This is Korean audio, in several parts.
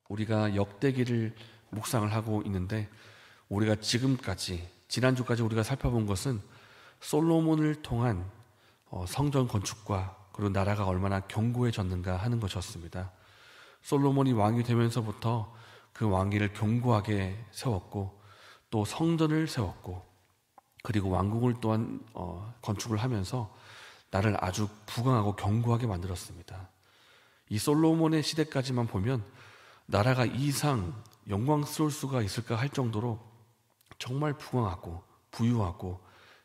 우리가 역대기를 묵상을 하고 있는데 우리가 지난주까지 우리가 살펴본 것은 솔로몬을 통한 성전 건축과 그리고 나라가 얼마나 견고해졌는가 하는 것이었습니다. 솔로몬이 왕이 되면서부터 그 왕위를 견고하게 세웠고 또 성전을 세웠고 그리고 왕궁을 또한 건축을 하면서 나를 아주 부강하고 견고하게 만들었습니다. 이 솔로몬의 시대까지만 보면 나라가 이 이상 영광스러울 수가 있을까 할 정도로 정말 부강하고 부유하고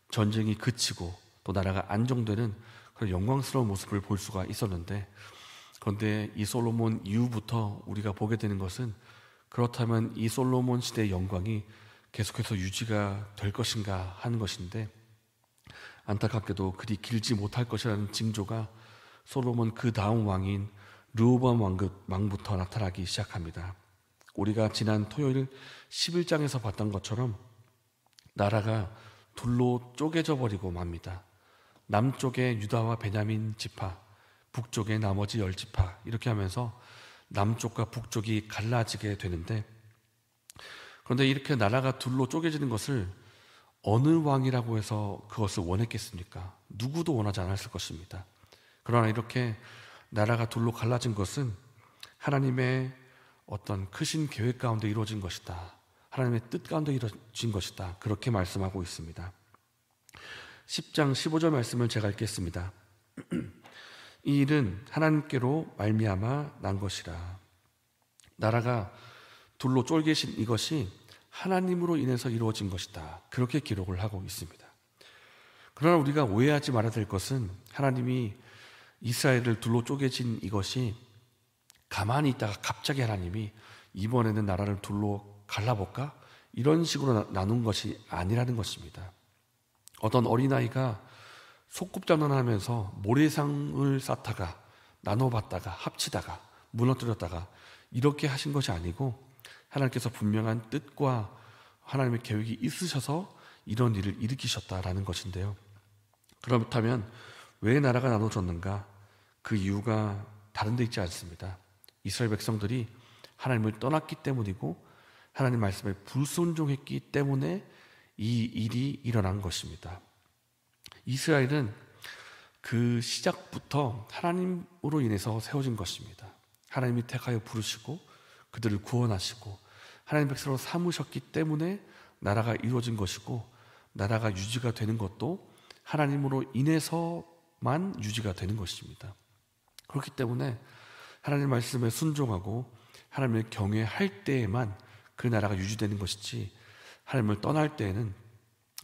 전쟁이 그치고 또 나라가 안정되는 그런 영광스러운 모습을 볼 수가 있었는데, 그런데 이 솔로몬 이후부터 우리가 보게 되는 것은 그렇다면 이 솔로몬 시대의 영광이 계속해서 유지가 될 것인가 하는 것인데, 안타깝게도 그리 길지 못할 것이라는 징조가 솔로몬 그 다음 왕인 르호보암 왕부터 나타나기 시작합니다. 우리가 지난 토요일 11장에서 봤던 것처럼 나라가 둘로 쪼개져 버리고 맙니다. 남쪽에 유다와 베냐민 지파, 북쪽에 나머지 10지파, 이렇게 하면서 남쪽과 북쪽이 갈라지게 되는데, 그런데 이렇게 나라가 둘로 쪼개지는 것을 어느 왕이라고 해서 그것을 원했겠습니까? 누구도 원하지 않았을 것입니다. 그러나 이렇게 나라가 둘로 갈라진 것은 하나님의 어떤 크신 계획 가운데 이루어진 것이다, 하나님의 뜻 가운데 이루어진 것이다, 그렇게 말씀하고 있습니다. 10장 15절 말씀을 제가 읽겠습니다. 이 일은 하나님께로 말미암아 난 것이라. 나라가 둘로 쫄개진 이것이 하나님으로 인해서 이루어진 것이다, 그렇게 기록을 하고 있습니다. 그러나 우리가 오해하지 말아야 될 것은 하나님이 이스라엘을 둘로 쪼개진 이것이 가만히 있다가 갑자기 하나님이 이번에는 나라를 둘로 갈라볼까? 이런 식으로 나눈 것이 아니라는 것입니다. 어떤 어린아이가 소꿉장난하면서 모래상을 쌓다가 나눠봤다가 합치다가 무너뜨렸다가 이렇게 하신 것이 아니고, 하나님께서 분명한 뜻과 하나님의 계획이 있으셔서 이런 일을 일으키셨다라는 것인데요. 그렇다면 왜 나라가 나눠졌는가? 그 이유가 다른 데 있지 않습니다. 이스라엘 백성들이 하나님을 떠났기 때문이고 하나님 말씀에 불순종했기 때문에 이 일이 일어난 것입니다. 이스라엘은 그 시작부터 하나님으로 인해서 세워진 것입니다. 하나님이 택하여 부르시고 그들을 구원하시고 하나님 백성으로 삼으셨기 때문에 나라가 이루어진 것이고, 나라가 유지가 되는 것도 하나님으로 인해서만 유지가 되는 것입니다. 그렇기 때문에 하나님 말씀에 순종하고 하나님을 경외할 때에만 그 나라가 유지되는 것이지, 하나님을 떠날 때에는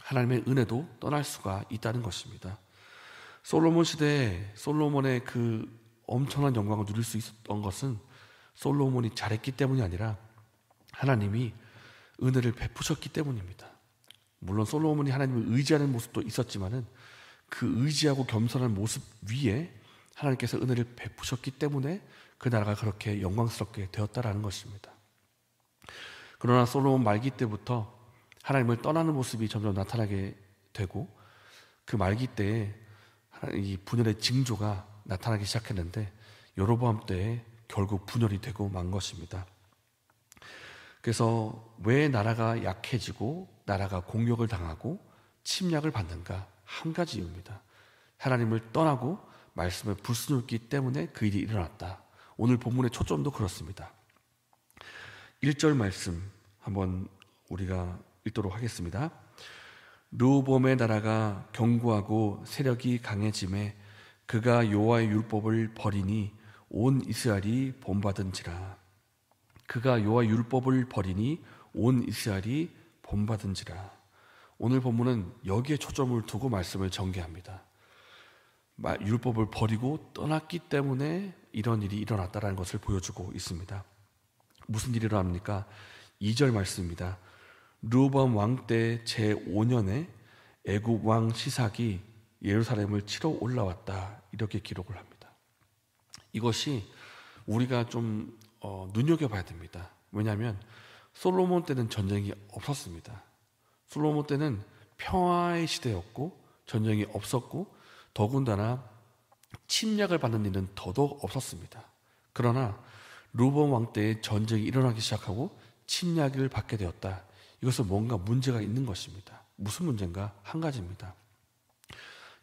하나님의 은혜도 떠날 수가 있다는 것입니다. 솔로몬 시대에 솔로몬의 그 엄청난 영광을 누릴 수 있었던 것은 솔로몬이 잘했기 때문이 아니라 하나님이 은혜를 베푸셨기 때문입니다. 물론 솔로몬이 하나님을 의지하는 모습도 있었지만은 그 의지하고 겸손한 모습 위에 하나님께서 은혜를 베푸셨기 때문에 그 나라가 그렇게 영광스럽게 되었다라는 것입니다. 그러나 솔로몬 말기 때부터 하나님을 떠나는 모습이 점점 나타나게 되고, 그 말기 때에 이 분열의 징조가 나타나기 시작했는데 여로보암 때에 결국 분열이 되고 만 것입니다. 그래서 왜 나라가 약해지고 나라가 공격을 당하고 침략을 받는가? 한 가지 이유입니다. 하나님을 떠나고 말씀에 불순종했기 때문에 그 일이 일어났다. 오늘 본문의 초점도 그렇습니다. 1절 말씀 한번 우리가 읽도록 하겠습니다. 르호보암의 나라가 견고하고 세력이 강해짐에 그가 여호와의 율법을 버리니 온 이스라엘이 본받은지라. 그가 여호와의 율법을 버리니 온 이스라엘이 본받은지라. 오늘 본문은 여기에 초점을 두고 말씀을 전개합니다. 율법을 버리고 떠났기 때문에 이런 일이 일어났다는 것을 보여주고 있습니다. 무슨 일이 일어납니까? 2절 말씀입니다. 르호보암 왕 때 제5년에 애굽 왕 시삭이 예루살렘을 치러 올라왔다, 이렇게 기록을 합니다. 이것이 우리가 좀 눈여겨봐야 됩니다. 왜냐하면 솔로몬 때는 전쟁이 없었습니다. 솔로몬 때는 평화의 시대였고 전쟁이 없었고 더군다나 침략을 받는 일은 더더욱 없었습니다. 그러나 르호보암 왕 때에 전쟁이 일어나기 시작하고 침략을 받게 되었다. 이것은 뭔가 문제가 있는 것입니다. 무슨 문제인가? 한 가지입니다.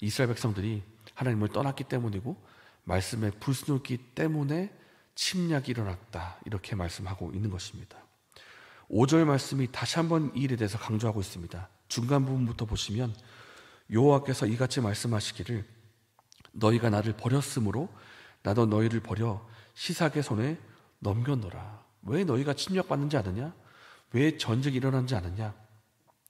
이스라엘 백성들이 하나님을 떠났기 때문이고 말씀에 불순종했기 때문에 침략이 일어났다. 이렇게 말씀하고 있는 것입니다. 5절 말씀이 다시 한번 이 일에 대해서 강조하고 있습니다. 중간 부분부터 보시면 여호와께서 이같이 말씀하시기를 너희가 나를 버렸으므로 나도 너희를 버려 시삭의 손에 넘겨놓으라. 왜 너희가 침략받는지 아느냐? 왜 전쟁이 일어난지 아느냐?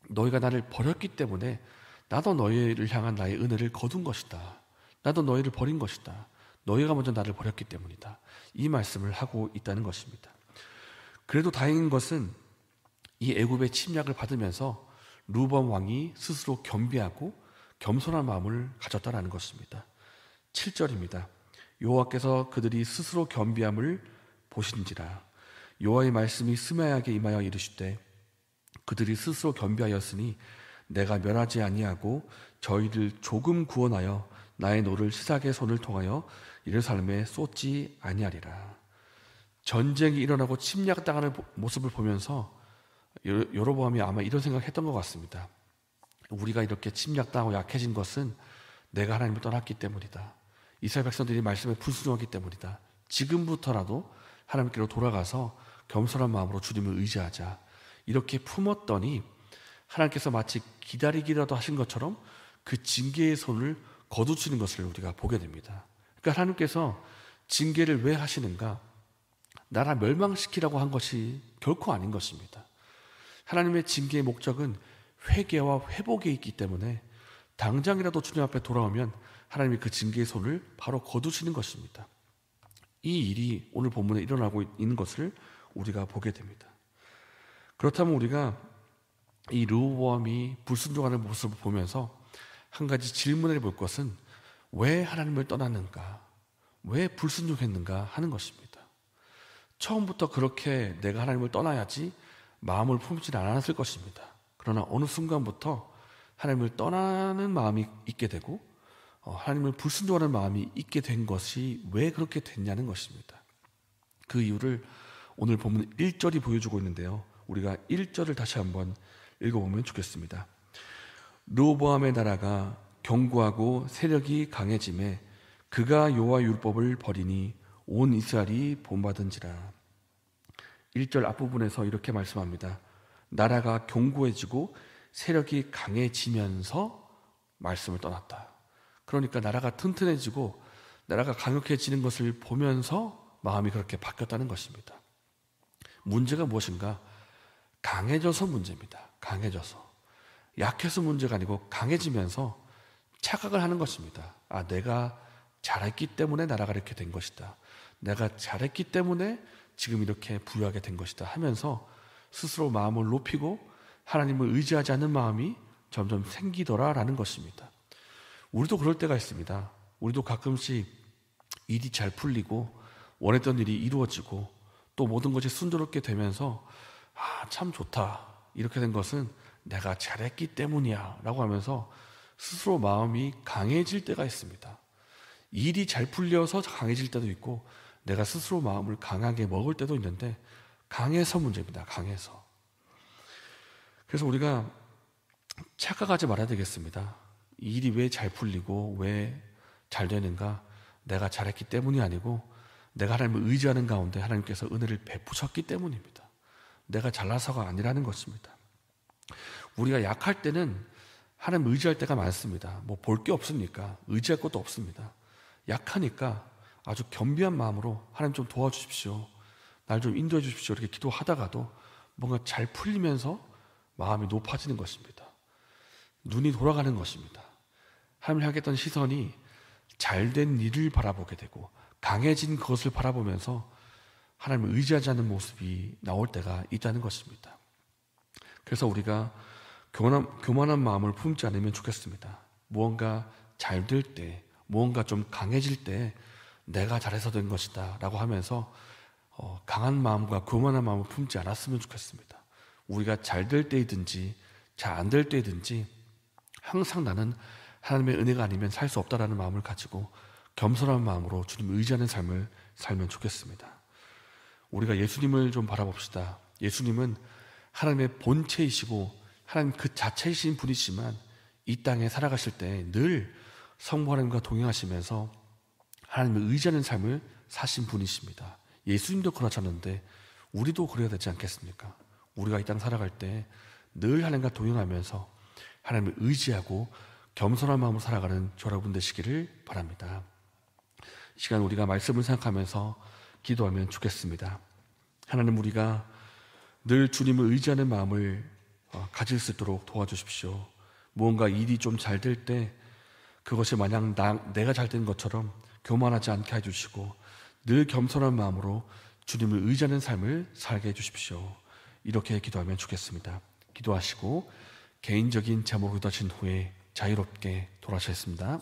너희가 나를 버렸기 때문에 나도 너희를 향한 나의 은혜를 거둔 것이다. 나도 너희를 버린 것이다. 너희가 먼저 나를 버렸기 때문이다. 이 말씀을 하고 있다는 것입니다. 그래도 다행인 것은 이 애굽의 침략을 받으면서 르호보암 왕이 스스로 겸비하고 겸손한 마음을 가졌다라는 것입니다. 7절입니다. 여호와께서 그들이 스스로 겸비함을 보신지라. 여호와의 말씀이 스메야에게 임하여 이르시되 그들이 스스로 겸비하였으니 내가 멸하지 아니하고 저희를 조금 구원하여 나의 노를 시삭의 손을 통하여 예루살렘에 쏟지 아니하리라. 전쟁이 일어나고 침략당하는 모습을 보면서 여로보암이 아마 이런 생각했던 것 같습니다. 우리가 이렇게 침략당하고 약해진 것은 내가 하나님을 떠났기 때문이다. 이스라엘 백성들이 말씀에 불순종하기 때문이다. 지금부터라도 하나님께로 돌아가서 겸손한 마음으로 주님을 의지하자. 이렇게 품었더니 하나님께서 마치 기다리기라도 하신 것처럼 그 징계의 손을 거두시는 것을 우리가 보게 됩니다. 그러니까 하나님께서 징계를 왜 하시는가? 나라 멸망시키라고 한 것이 결코 아닌 것입니다. 하나님의 징계의 목적은 회개와 회복에 있기 때문에 당장이라도 주님 앞에 돌아오면 하나님이 그 징계의 손을 바로 거두시는 것입니다. 이 일이 오늘 본문에 일어나고 있는 것을 우리가 보게 됩니다. 그렇다면 우리가 이 르호보암이 불순종하는 모습을 보면서 한 가지 질문을 해볼 것은 왜 하나님을 떠났는가? 왜 불순종했는가 하는 것입니다. 처음부터 그렇게 내가 하나님을 떠나야지 마음을 품지 않았을 것입니다. 그러나 어느 순간부터 하나님을 떠나는 마음이 있게 되고 하나님을 불순종하는 마음이 있게 된 것이 왜 그렇게 됐냐는 것입니다. 그 이유를 오늘 본문 1절이 보여주고 있는데요. 우리가 1절을 다시 한번 읽어보면 좋겠습니다. 르호보암의 나라가 견고하고 세력이 강해짐에 그가 여호와 율법을 버리니 온 이스라엘이 본받은지라. 1절 앞부분에서 이렇게 말씀합니다. 나라가 견고해지고 세력이 강해지면서 말씀을 떠났다. 그러니까 나라가 튼튼해지고 나라가 강력해지는 것을 보면서 마음이 그렇게 바뀌었다는 것입니다. 문제가 무엇인가? 강해져서 문제입니다. 강해져서. 약해서 문제가 아니고 강해지면서 착각을 하는 것입니다. 아, 내가 잘했기 때문에 나라가 이렇게 된 것이다. 내가 잘했기 때문에 지금 이렇게 부유하게 된 것이다 하면서 스스로 마음을 높이고 하나님을 의지하지 않는 마음이 점점 생기더라라는 것입니다. 우리도 그럴 때가 있습니다. 우리도 가끔씩 일이 잘 풀리고 원했던 일이 이루어지고 또 모든 것이 순조롭게 되면서 참 좋다. 이렇게 된 것은 내가 잘했기 때문이야 라고 하면서 스스로 마음이 강해질 때가 있습니다. 일이 잘 풀려서 강해질 때도 있고 내가 스스로 마음을 강하게 먹을 때도 있는데 강해서 문제입니다. 강해서. 그래서 우리가 착각하지 말아야 되겠습니다. 이 일이 왜 잘 풀리고 왜 잘 되는가? 내가 잘했기 때문이 아니고 내가 하나님을 의지하는 가운데 하나님께서 은혜를 베푸셨기 때문입니다. 내가 잘나서가 아니라는 것입니다. 우리가 약할 때는 하나님 의지할 때가 많습니다. 뭐 볼 게 없으니까 의지할 것도 없습니다. 약하니까 아주 겸비한 마음으로 하나님 좀 도와주십시오. 날 좀 인도해 주십시오. 이렇게 기도하다가도 뭔가 잘 풀리면서 마음이 높아지는 것입니다. 눈이 돌아가는 것입니다. 하나님을 향했던 시선이 잘된 일을 바라보게 되고 강해진 그것을 바라보면서 하나님을 의지하지 않는 모습이 나올 때가 있다는 것입니다. 그래서 우리가 교만한 마음을 품지 않으면 좋겠습니다. 무언가 잘 될 때, 무언가 좀 강해질 때 내가 잘해서 된 것이다 라고 하면서 강한 마음과 교만한 마음을 품지 않았으면 좋겠습니다. 우리가 잘 될 때이든지 잘 안 될 때이든지 항상 나는 하나님의 은혜가 아니면 살 수 없다라는 마음을 가지고 겸손한 마음으로 주님을 의지하는 삶을 살면 좋겠습니다. 우리가 예수님을 좀 바라봅시다. 예수님은 하나님의 본체이시고 하나님 그 자체이신 분이지만 이 땅에 살아가실 때 늘 성부 하나님과 동행하시면서 하나님을 의지하는 삶을 사신 분이십니다. 예수님도 그러셨는데 우리도 그래야 되지 않겠습니까? 우리가 이 땅 살아갈 때 늘 하나님과 동행하면서 하나님을 의지하고 겸손한 마음으로 살아가는 저와 여러분 되시기를 바랍니다. 이 시간 우리가 말씀을 생각하면서 기도하면 좋겠습니다. 하나님, 우리가 늘 주님을 의지하는 마음을 가질 수 있도록 도와주십시오. 무언가 일이 좀 잘 될 때 그것이 마냥 내가 잘 된 것처럼 교만하지 않게 해주시고 늘 겸손한 마음으로 주님을 의지하는 삶을 살게 해주십시오. 이렇게 기도하면 좋겠습니다. 기도하시고 개인적인 제목을 다신 후에 자유롭게 돌아가셨습니다.